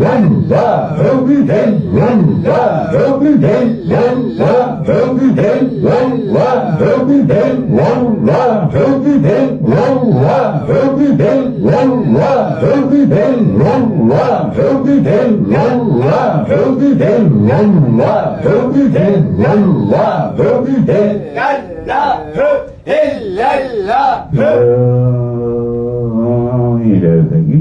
One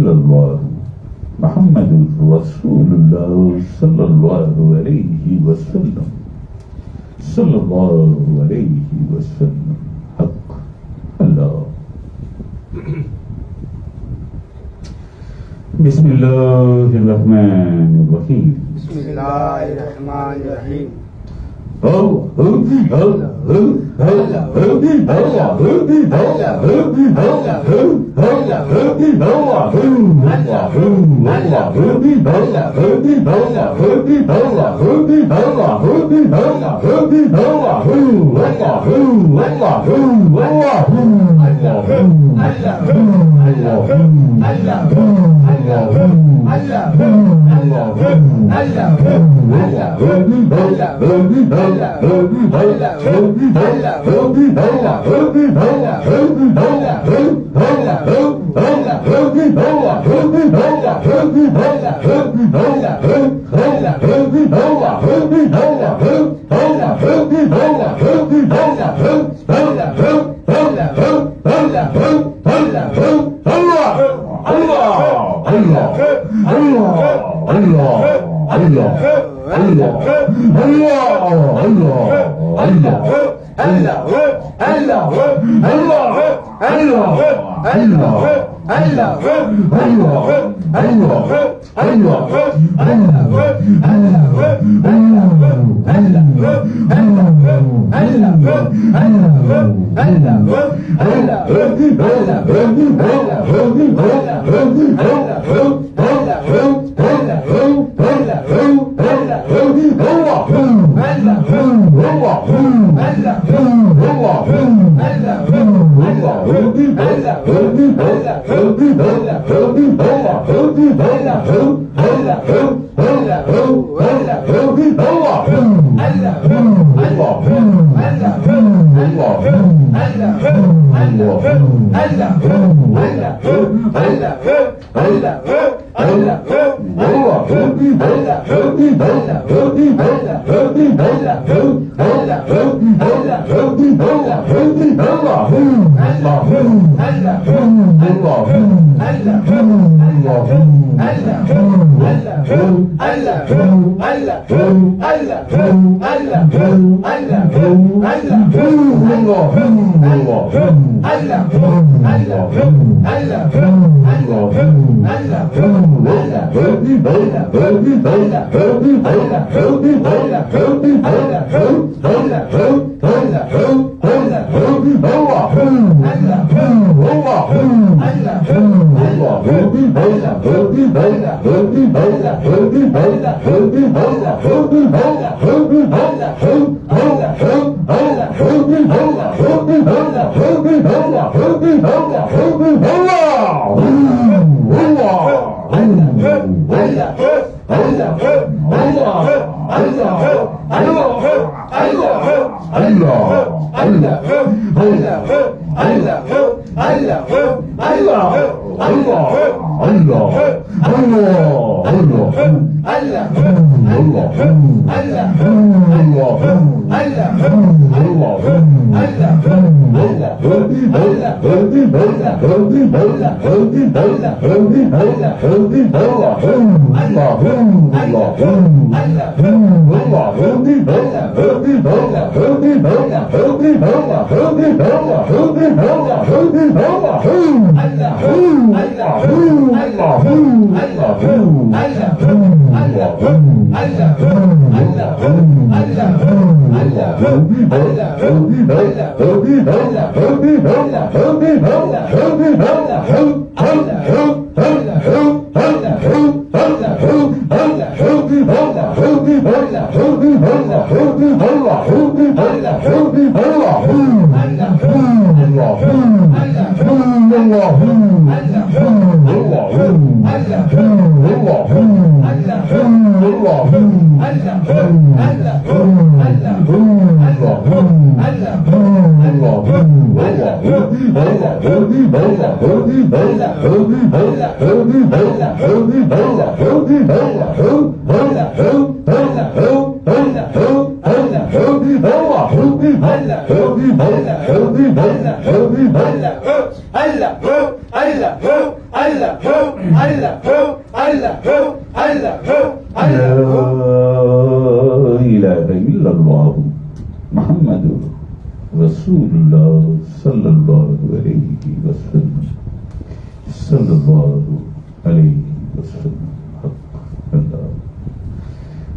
illallah Muhammadur Rasulullah sallallahu aleyhi ve sellem sallallahu aleyhi ve sellem hak Allah. Bismillahirrahmanirrahim. Bismillahirrahmanirrahim.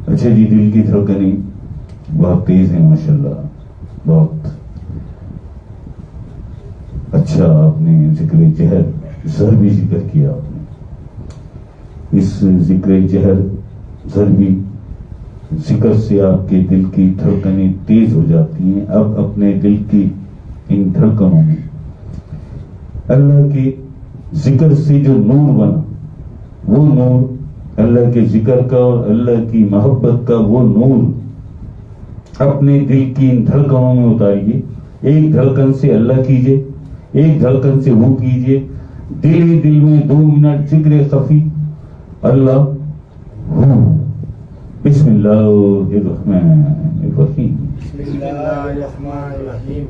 अच्छा जी, दिल की धड़कनें बहुत तेज है माशाल्लाह, बहुत अच्छा आपने जिक्र जहर जर भी जिक्र किया आपने। इस जिक्र जहर जर भी जिक्र से आपके दिल की धड़कनें तेज हो जाती हैं। अब अपने दिल की इन धड़कनों में अल्लाह के जिक्र से जो नूर बना, वो नूर अल्लाह के जिक्र का और अल्लाह की मोहब्बत का वो नूर अपने दिल की इन धड़कनों में उतारिए। एक धड़कन से अल्लाह कीजिए, एक धड़कन से वो कीजिए। दिल ही दिल में 2 मिनट जिक्र खफी अल्लाह हूँ। बिस्मिल्लाहिर्रहमानिर्रहीम। बिस्मिल्लाहिर्रहमानिर्रहीम।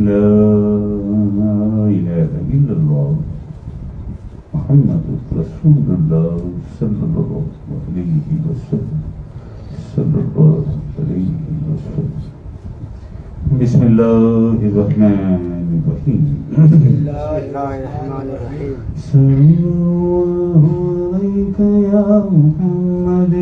ला इलाहा इल्लल्लाह मुहम्मदुर रसूलुल्लाह सल्लल्लाहु अलैहि वसल्लम सल्लल्लाहु अलैहि वसल्लम। बिस्मिल्लाहिर्रहमानिर्रहीम। बिस्मिल्लाहिर्रहमानिर्रहीम।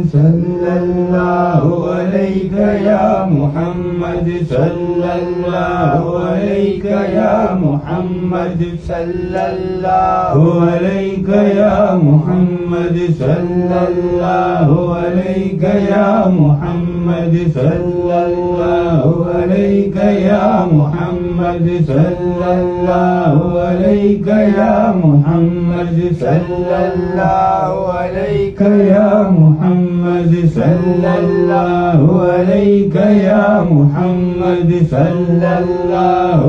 सल्लल्लाहु अलैका या मुहम्मद, सल्लल्लाहु अलैका या मुहम्मद, सल्लल्लाहु अलैका या मुहम्मद, सल्लल्लाहु अलैका या मुहम्मद, सल्लल्लाहु अलैका या मुहम्मद, सल्लल्लाहु अलैका या मुहम्मद, सल्लल्लाहु अलैका या मुहम्मद, सल्लल्लाहु अलैका या मुहम्मद, सल्लल्लाहु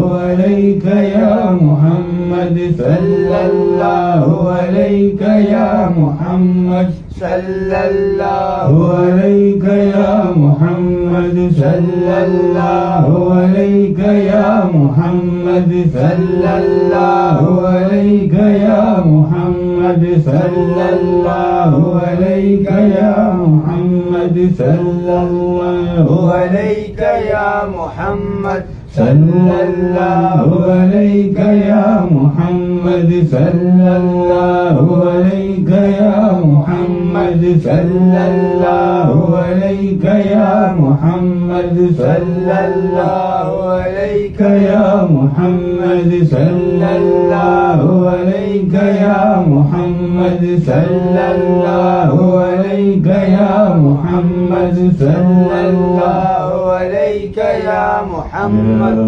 अलैका या मुहम्मद, सल्लल्लाहु अलैका या मुहम्मद, सल्लल्लाहु अलैका या मुहम्मद, सल्लल्लाहु अलैका या मुहम्मद, सल्लल्लाहु अलैका या मुहम्मद, सल्लल्लाहु अलैका या मुहम्मद, सल्लल्लाहु अलैका या मुहम्मद, صلى الله عليك يا محمد صلى الله عليك يا محمد صلى الله عليك يا محمد صلى الله عليك يا محمد صلى الله عليك يا محمد صلى الله عليك يا محمد صلى الله عليك يا محمد لا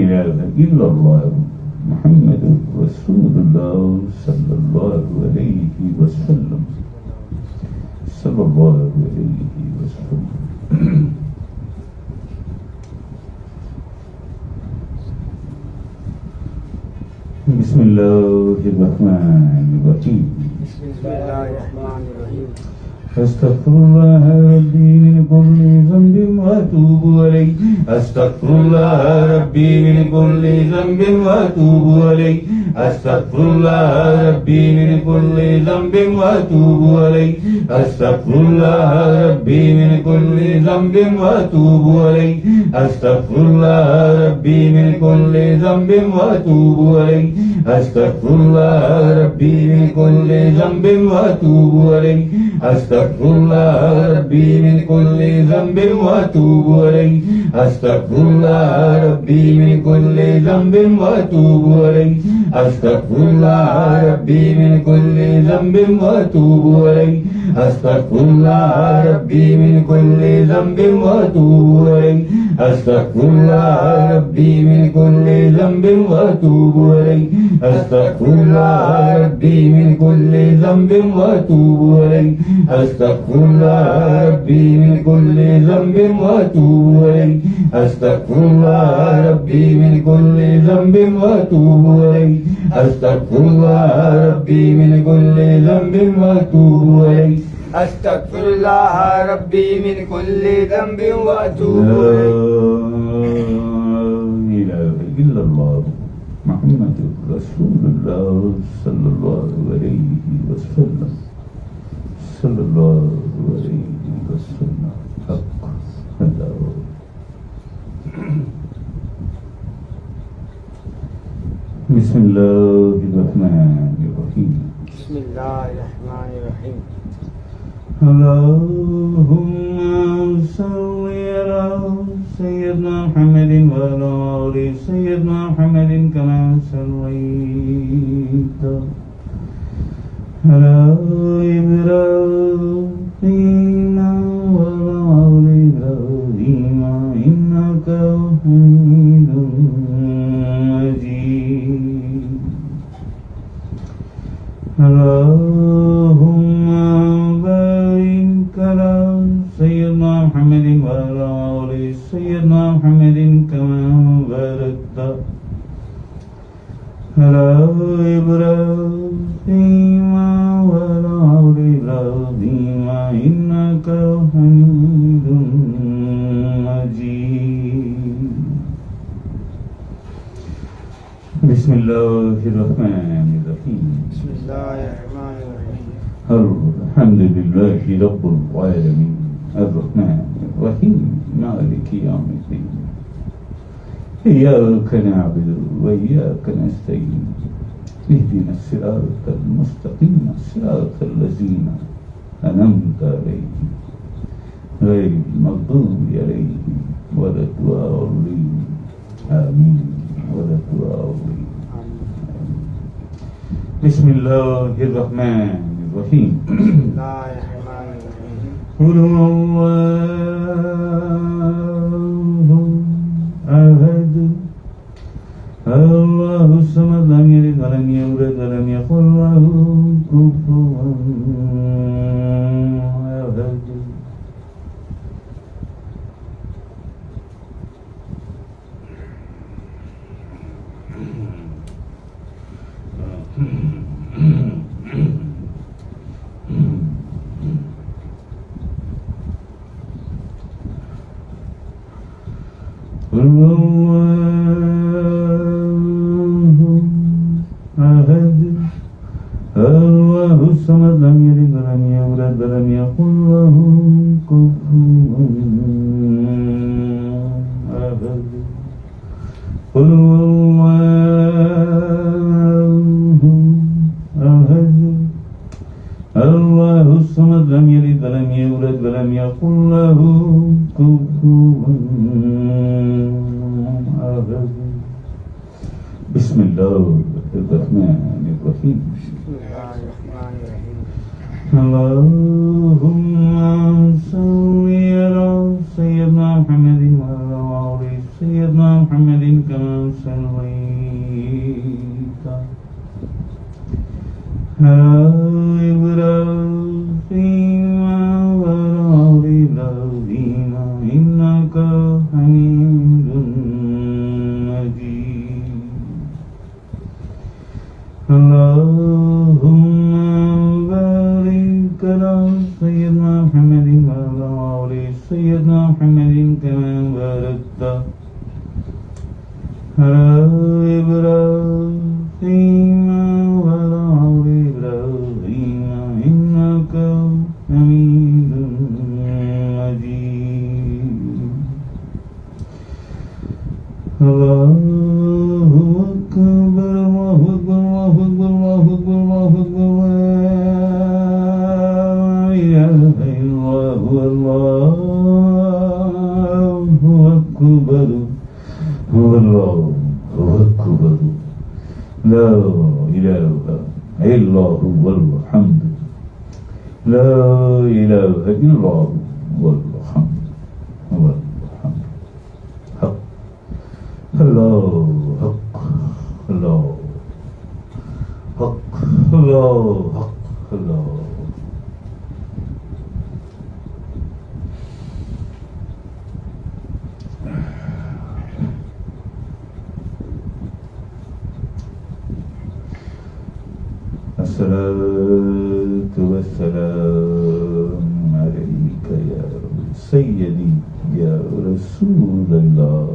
إله إلا الله محمد رسول الله صلى الله عليه وسلم صلى الله عليه وسلم بسم الله الرحمن الرحيم بسم الله الرحمن الرحيم أستغفر الله ربي من كل ذنب وأتوب إليه أستغفر الله ربي من كل ذنب وأتوب إليه أستغفر الله ربي من كل ذنب وأتوب إليه أستغفر الله ربي من كل ذنب وأتوب إليه أستغفر الله ربي من كل ذنب وأتوب إليه أستغفر الله ربي من كل ذنب وأتوب إليه أستغفر الله ربي من كل ذنب وأتوب إليه أستغفر الله ربي من كل ذنب وأتوب إليه أستغفر الله ربي من كل ذنب وأتوب إليه أستغفر الله ربي من كل ذنب وأتوب إليه أستغفر الله ربي من كل ذنب وأتوب إليه أستغفر الله ربي من كل ذنب وأتوب إليه أستغفر الله ربي من كل ذنب وأتوب إليه أستغفر الله ربي من كل ذنب وأتوب إليه أستغفر الله ربي من كل ذنب وأتوب إليه أستغفر الله ربي من كل ذنب وأتوب لا إليه إله إلا الله محمد رسول الله صلى الله عليه وسلم صلى الله عليه وسلم حق الله بسم الله الرحمن الرحيم بسم الله الرحمن الرحيم اللهم صل على سيدنا محمد وعلى آل سيدنا محمد كما صليت على إبراهيم وعلى آل إبراهيم إنك حميد مجيد اللهم بارك على سيدنا محمد وعلى آل سيدنا محمد كما باركت على إبراهيم وعلى آل إبراهيم إنك حميد مجيد بسم الله الرحمن الرحيم بسم الله الرحمن الرحيم الحمد لله رب العالمين الرحمن الرحيم مالك يوم الدين إياك نعبد وإياك نستعين اهدنا الصراط المستقيم صراط الذين أنعمت عليهم غير المغضوب عليهم ولا الضالين آمين ولا الضالين بسم الله الرحمن الرحيم بسم الله الرحمن الرحيم قل هو الله أحد الله الصمد لم يلد ولم يولد ولم يكن له كفوا أحد قل هو الله أحد الله الصمد لم يلد ولم يولد ولم يكن له كفوا قل الله الصمد لم يلد ولم يولد ولم يكن له كفوا أحد. بسم الله الرحمن الرحيم. اللهم صل على سيدنا محمد وعلى آل سيدنا محمد كما صليت على إبراهيم وعلى آل إبراهيم إنك حميد مجيد. اللهم بارك على سيدنا محمد وعلى آل سيدنا محمد كما باركت على إبراهيم وعلى آل إبراهيم إنك حميد مجيد. الله أكبر الله أكبر الله أكبر الله أكبر الله أكبر لا إله إلا هو الله أكبر هو الله أكبر لا إله إلا هو الحمد لا إله إلا هو الحمد هو الحمد حق الله حق الله حق الله حق الله. الصلاة والسلام عليك يا سيدي يا رسول الله.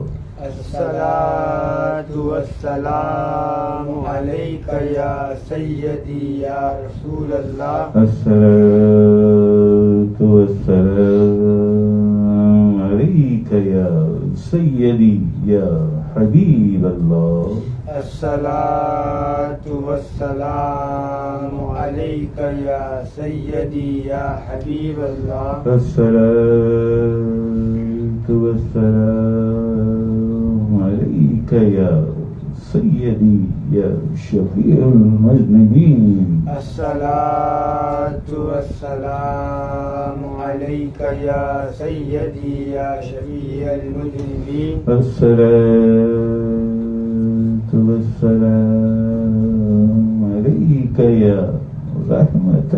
الصلاة والسلام عليك يا سيدي يا رسول الله. الصلاة والسلام عليك يا سيدي يا حبيب الله. الصلاة والسلام عليك يا سيدي يا حبيب الله. الصلاة والسلام عليك يا سيدي يا شفيع المذنبين. الصلاة والسلام عليك يا سيدي يا شفيع المذنبين. الصلاة والسلام عليك يا رحمة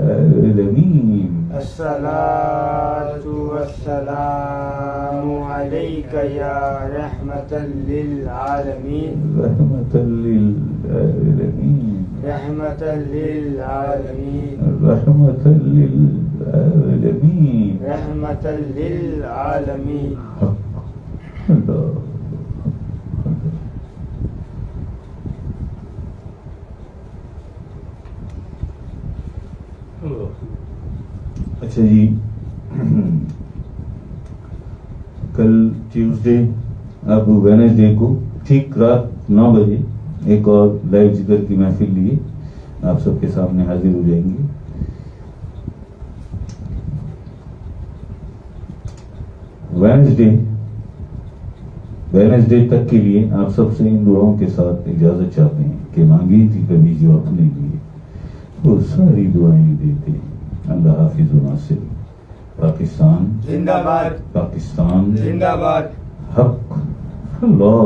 للعالمين. الصلاة والسلام عليك يا رحمة للعالمين. رحمة للعالمين رحمة للعالمين. رحمة للعالمين رحمة للعالمين. الله. अच्छा जी, कल ट्यूसडे अब वेडनेसडे को ठीक रात 9 बजे एक और लाइव जिक्र की महफिल लिए आप सबके सामने हाजिर हो जाएंगे। वेडनेसडे तक के लिए आप सबसे इन दुआओं के साथ इजाजत चाहते हैं कि मांगी थी कभी जो अपने लिए वो सारी दुआएं देते हैं। अल्लाह हाफिज व नासिर। पाकिस्तान जिंदाबाद। पाकिस्तान जिंदाबाद। हक अल्लाह